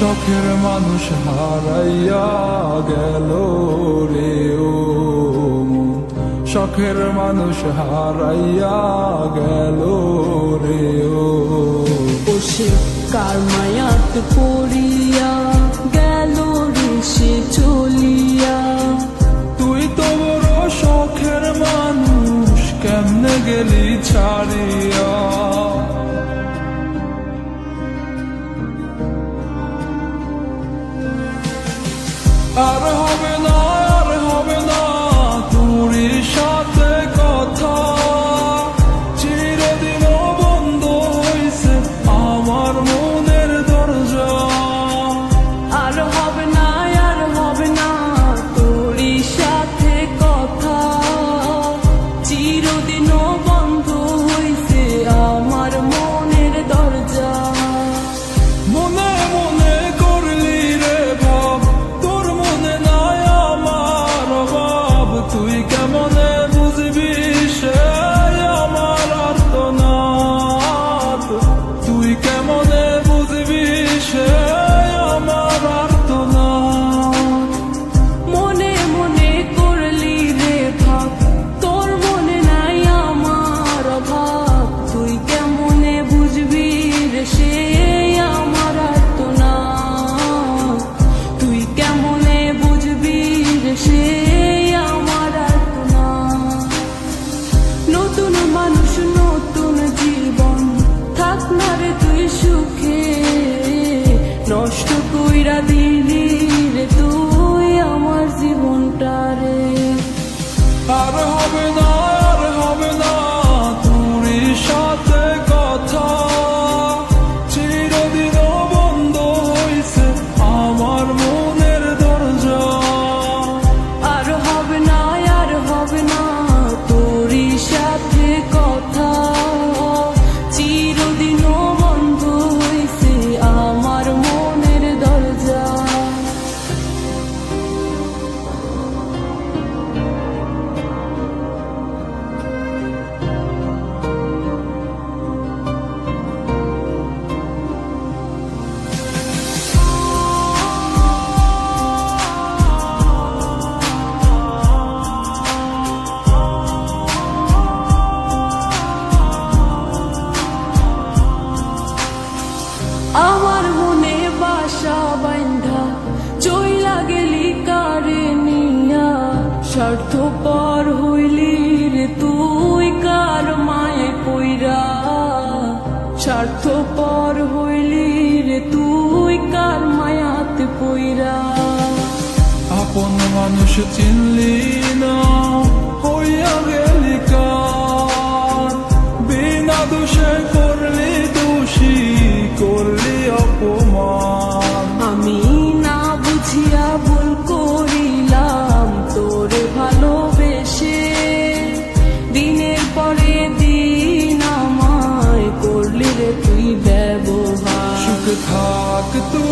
শখের মানুষ হারাইয়া গেল রে ও মন, শখের মানুষ হারাইয়া গেল রে ও। সে কার মায়াত পড়িয়া গেল রে সে চলিয়া। তুই তো বড় শখের মানুষ, কেমনে গেলি ছাড়িয়া। আর হবে না, আর হবে না তোর সাথে কথা, চিরদিন বন্ধ হইছে আমার মনের দরজা। আর হবে না, আর হবে না তোর সাথে কথা, চিরদিনও বন্ধ হইছে আমার মনের দরজা। মনে মনে করলি রে ভাব, তোর মনে নাই আমার অভাব। তুই কেমনে বুঝবি সে আমার আর্তনাদ, তুই কেমনে বুঝবি সে আমার আর্তনাদ। মনে মনে করলি রে ভাব, তোর মনে নাই আমার অভাব। তুই কেমনে বুঝবি রে সে আমার আর্তনাদ, তুই কেমনে বুঝবি রে সে আমার আর্তনাদ। নতুন মানুষ নতুন জীবন, থাক না রে তুই সুখে, নষ্ট কইরা দিলি রে তুই আমার জীবনটা রে। আর হবে না, আর হবে না তোর সাথে কথা, চিরদিন বন্ধ হইছে আমার মনের দরজা। আর হবে না, আর হবে না তোর সাথে কথা, চিরদিনও বন্ধ হইছে আমার মনের দরজা। আমার মনে বাসা বাইন্ধা চইলা গেলি কারে নিয়া, স্বার্থপর হইলি রে তুই কার মায়ে পইরা। স্বার্থপর হইলি রে তুই কার মায়াতে পইরা। আপন মানুষ চিনলি না, হইয়া গেলি কার। বিনা দোষে করলি দোষী, করলি অপমান। আমি না বুঝিয়া ভুল করিলাম তোরে ভালোবেসে, দিনের পরে দিন আমায় করলি রে তুই ব্যবহার। সুখে থাক তুই